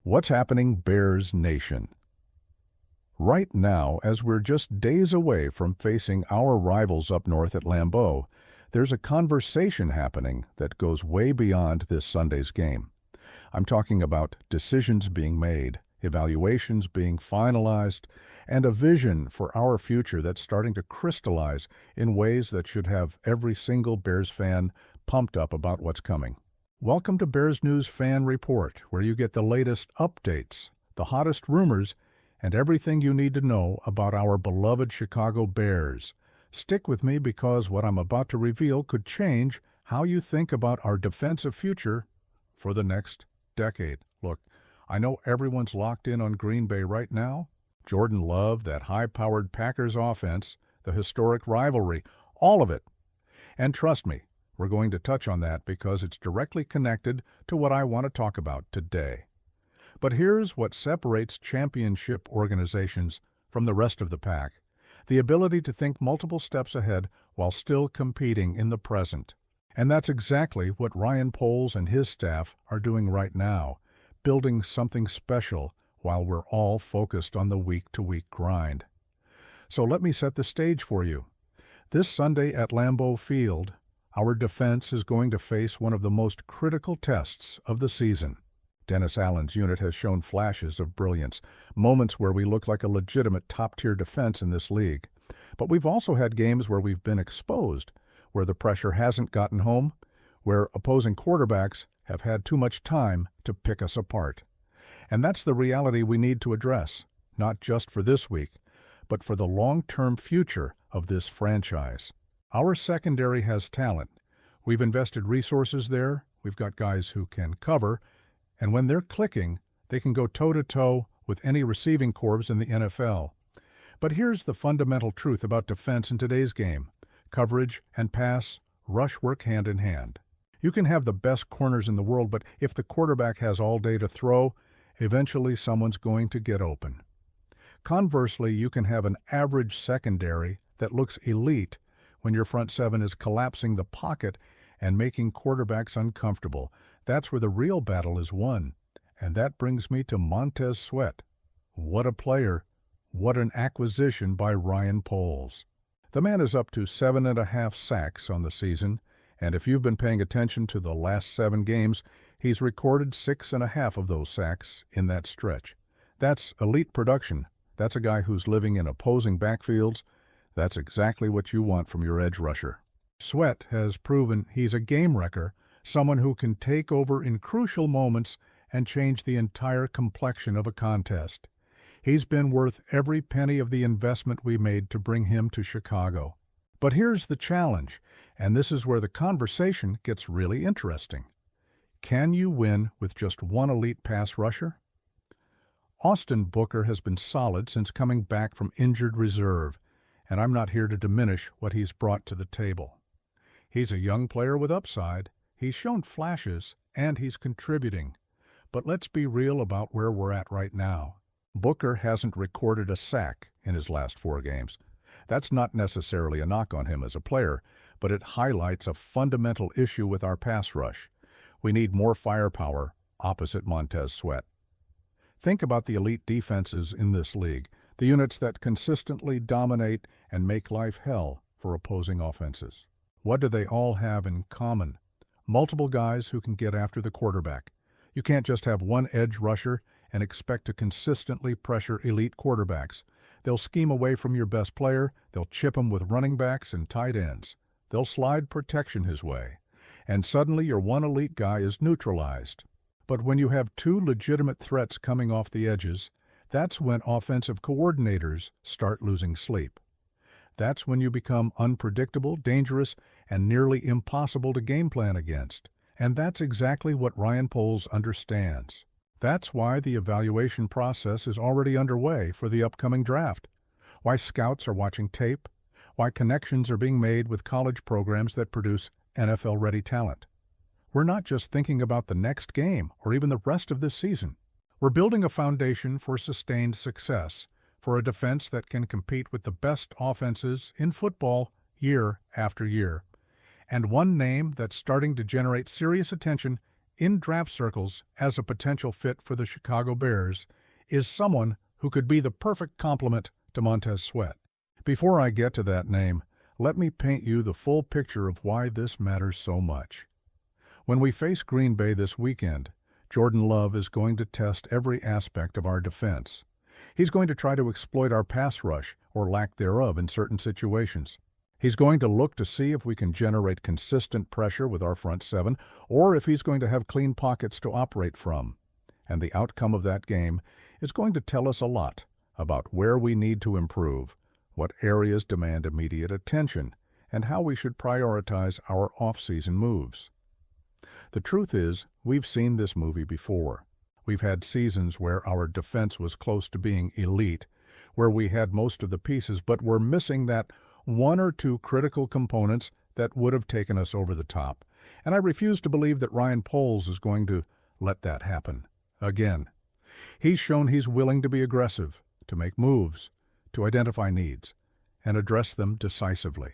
What's happening, Bears Nation? Right now, as we're just days away from facing our rivals up north at Lambeau, there's a conversation happening that goes way beyond this Sunday's game. I'm talking about decisions being made, evaluations being finalized, and a vision for our future that's starting to crystallize in ways that should have every single Bears fan pumped up about what's coming. Welcome to Bears News Fan Report, where you get the latest updates, the hottest rumors, and everything you need to know about our beloved Chicago Bears. Stick with me because what I'm about to reveal could change how you think about our defensive future for the next decade. Look, I know everyone's locked in on Green Bay right now. Jordan Love, that high-powered Packers offense, the historic rivalry, all of it. And trust me, we're going to touch on that because it's directly connected to what I want to talk about today. But here's what separates championship organizations from the rest of the pack: the ability to think multiple steps ahead while still competing in the present. And that's exactly what Ryan Poles and his staff are doing right now, building something special while we're all focused on the week-to-week grind. So let me set the stage for you. This Sunday at Lambeau Field, our defense is going to face one of the most critical tests of the season. Dennis Allen's unit has shown flashes of brilliance, moments where we look like a legitimate top-tier defense in this league. But we've also had games where we've been exposed, where the pressure hasn't gotten home, where opposing quarterbacks have had too much time to pick us apart. And that's the reality we need to address, not just for this week, but for the long-term future of this franchise. Our secondary has talent. We've invested resources there, we've got guys who can cover, and when they're clicking, they can go toe-to-toe with any receiving corps in the NFL. But here's the fundamental truth about defense in today's game: coverage and pass rush work hand in hand. You can have the best corners in the world, but if the quarterback has all day to throw, eventually someone's going to get open. Conversely, you can have an average secondary that looks elite when your front seven is collapsing the pocket and making quarterbacks uncomfortable. That's where the real battle is won. And that brings me to Montez Sweat. What a player. What an acquisition by Ryan Poles. The man is up to 7.5 sacks on the season, and if you've been paying attention to the last 7 games, he's recorded 6.5 of those sacks in that stretch. That's elite production. That's a guy who's living in opposing backfields. That's exactly what you want from your edge rusher. Sweat has proven he's a game wrecker, someone who can take over in crucial moments and change the entire complexion of a contest. He's been worth every penny of the investment we made to bring him to Chicago. But here's the challenge, and this is where the conversation gets really interesting. Can you win with just one elite pass rusher? Austin Booker has been solid since coming back from injured reserve, and I'm not here to diminish what he's brought to the table. He's a young player with upside, he's shown flashes, and he's contributing. But let's be real about where we're at right now. Booker hasn't recorded a sack in his last 4 games. That's not necessarily a knock on him as a player, but it highlights a fundamental issue with our pass rush. We need more firepower opposite Montez Sweat. Think about the elite defenses in this league, the units that consistently dominate and make life hell for opposing offenses. What do they all have in common? Multiple guys who can get after the quarterback. You can't just have one edge rusher and expect to consistently pressure elite quarterbacks. They'll scheme away from your best player, they'll chip him with running backs and tight ends. They'll slide protection his way. And suddenly your one elite guy is neutralized. But when you have 2 legitimate threats coming off the edges, that's when offensive coordinators start losing sleep. That's when you become unpredictable, dangerous, and nearly impossible to game plan against. And that's exactly what Ryan Poles understands. That's why the evaluation process is already underway for the upcoming draft, why scouts are watching tape, why connections are being made with college programs that produce NFL-ready talent. We're not just thinking about the next game or even the rest of this season. We're building a foundation for sustained success, for a defense that can compete with the best offenses in football year after year, and one name that's starting to generate serious attention in draft circles as a potential fit for the Chicago Bears is someone who could be the perfect complement to Montez Sweat. Before I get to that name, let me paint you the full picture of why this matters so much. When we face Green Bay this weekend, Jordan Love is going to test every aspect of our defense. He's going to try to exploit our pass rush, or lack thereof, in certain situations. He's going to look to see if we can generate consistent pressure with our front seven, or if he's going to have clean pockets to operate from. And the outcome of that game is going to tell us a lot about where we need to improve, what areas demand immediate attention, and how we should prioritize our off-season moves. The truth is, we've seen this movie before. We've had seasons where our defense was close to being elite, where we had most of the pieces, but were missing that one or two critical components that would have taken us over the top. And I refuse to believe that Ryan Poles is going to let that happen again. He's shown he's willing to be aggressive, to make moves, to identify needs, and address them decisively.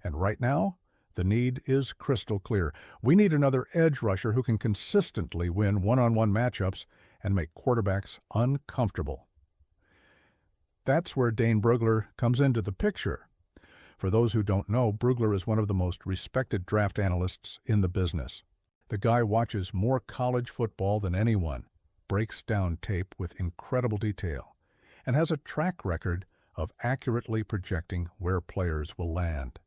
And right now, the need is crystal clear. We need another edge rusher who can consistently win one-on-one matchups and make quarterbacks uncomfortable. That's where Dane Brugler comes into the picture. For those who don't know, Brugler is one of the most respected draft analysts in the business. The guy watches more college football than anyone, breaks down tape with incredible detail, and has a track record of accurately projecting where players will land.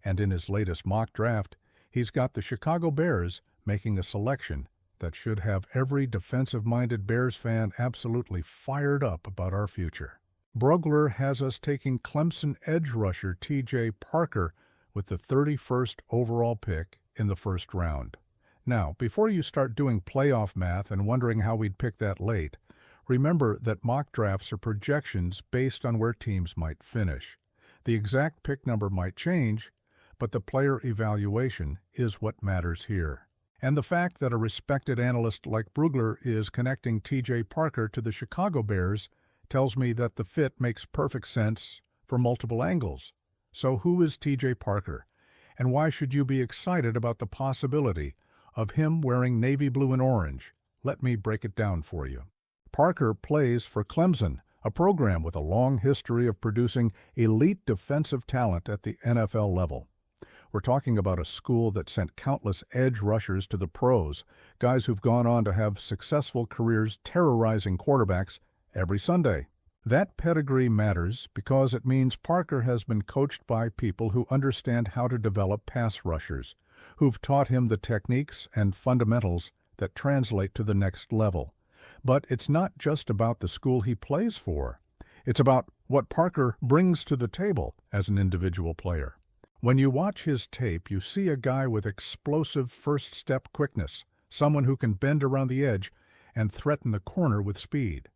And in his latest mock draft, he's got the Chicago Bears making a selection that should have every defensive-minded Bears fan absolutely fired up about our future. Brugler has us taking Clemson edge rusher T.J. Parker with the 31st overall pick in the first round. Now, before you start doing playoff math and wondering how we'd pick that late, remember that mock drafts are projections based on where teams might finish. The exact pick number might change, but the player evaluation is what matters here. And the fact that a respected analyst like Brugler is connecting T.J. Parker to the Chicago Bears tells me that the fit makes perfect sense for multiple angles. So who is T.J. Parker, and why should you be excited about the possibility of him wearing navy blue and orange? Let me break it down for you. Parker plays for Clemson, a program with a long history of producing elite defensive talent at the NFL level. We're talking about a school that sent countless edge rushers to the pros, guys who've gone on to have successful careers terrorizing quarterbacks every Sunday. That pedigree matters because it means Parker has been coached by people who understand how to develop pass rushers, who've taught him the techniques and fundamentals that translate to the next level. But it's not just about the school he plays for. It's about what Parker brings to the table as an individual player. When you watch his tape, you see a guy with explosive first-step quickness, someone who can bend around the edge and threaten the corner with speed.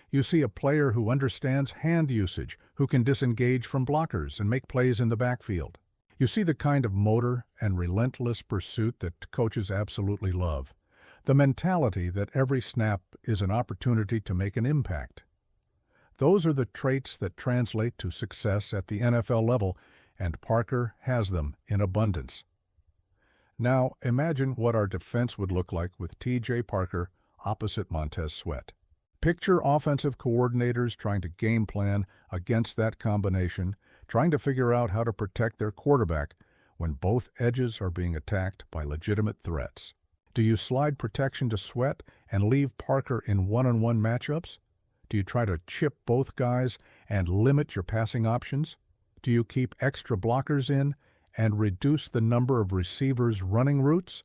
You see a player who understands hand usage, who can disengage from blockers and make plays in the backfield. You see the kind of motor and relentless pursuit that coaches absolutely love. The mentality that every snap is an opportunity to make an impact. Those are the traits that translate to success at the NFL level, and Parker has them in abundance. Now, imagine what our defense would look like with T.J. Parker opposite Montez Sweat. Picture offensive coordinators trying to game plan against that combination, trying to figure out how to protect their quarterback when both edges are being attacked by legitimate threats. Do you slide protection to Sweat and leave Parker in one-on-one matchups? Do you try to chip both guys and limit your passing options? Do you keep extra blockers in and reduce the number of receivers' running routes?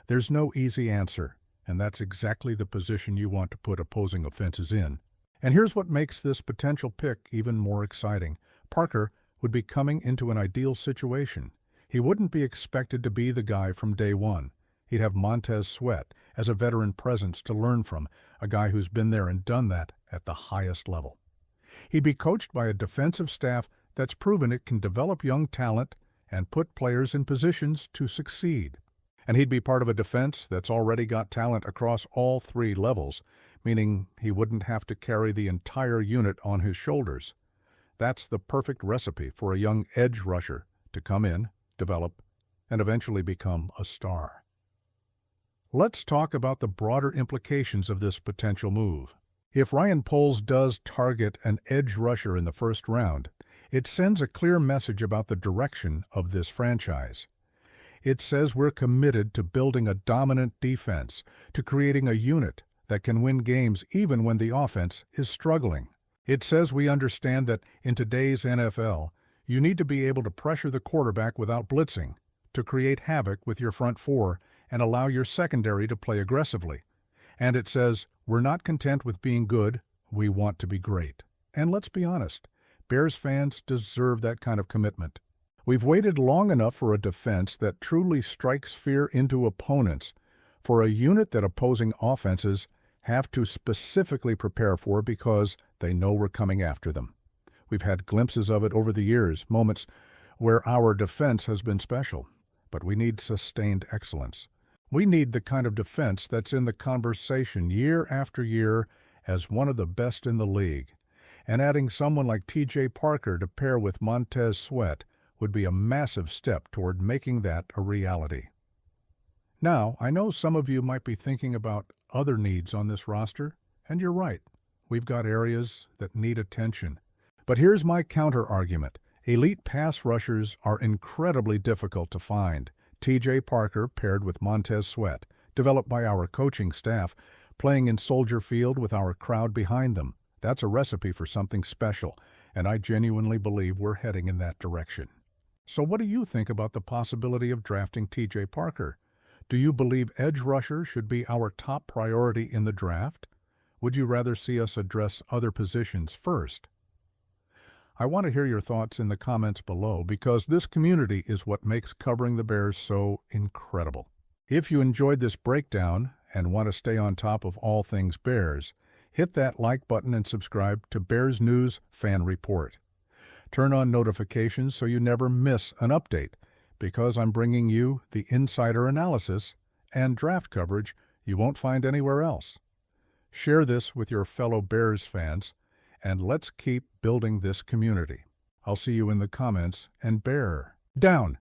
There's no easy answer, and that's exactly the position you want to put opposing offenses in. And here's what makes this potential pick even more exciting. Parker would be coming into an ideal situation. He wouldn't be expected to be the guy from day one. He'd have Montez Sweat as a veteran presence to learn from, a guy who's been there and done that at the highest level. He'd be coached by a defensive staff that's proven it can develop young talent and put players in positions to succeed. And he'd be part of a defense that's already got talent across all three levels, meaning he wouldn't have to carry the entire unit on his shoulders. That's the perfect recipe for a young edge rusher to come in, develop, and eventually become a star. Let's talk about the broader implications of this potential move. If Ryan Poles does target an edge rusher in the first round, it sends a clear message about the direction of this franchise. It says we're committed to building a dominant defense, to creating a unit that can win games even when the offense is struggling. It says we understand that in today's NFL, you need to be able to pressure the quarterback without blitzing, to create havoc with your front four and allow your secondary to play aggressively. And it says we're not content with being good, we want to be great. And let's be honest, Bears fans deserve that kind of commitment. We've waited long enough for a defense that truly strikes fear into opponents, for a unit that opposing offenses have to specifically prepare for because they know we're coming after them. We've had glimpses of it over the years, moments where our defense has been special, but we need sustained excellence. We need the kind of defense that's in the conversation year after year as one of the best in the league. And adding someone like T.J. Parker to pair with Montez Sweat would be a massive step toward making that a reality. Now, I know some of you might be thinking about other needs on this roster, and you're right. We've got areas that need attention. But here's my counter-argument. Elite pass rushers are incredibly difficult to find. T.J. Parker paired with Montez Sweat, developed by our coaching staff, playing in Soldier Field with our crowd behind them. That's a recipe for something special, and I genuinely believe we're heading in that direction. So what do you think about the possibility of drafting T.J. Parker? Do you believe edge rusher should be our top priority in the draft? Would you rather see us address other positions first? I want to hear your thoughts in the comments below because this community is what makes covering the Bears so incredible. If you enjoyed this breakdown and want to stay on top of all things Bears, hit that like button and subscribe to Bears News Fan Report. Turn on notifications so you never miss an update because I'm bringing you the insider analysis and draft coverage you won't find anywhere else. Share this with your fellow Bears fans, and let's keep building this community. I'll see you in the comments, and bear down.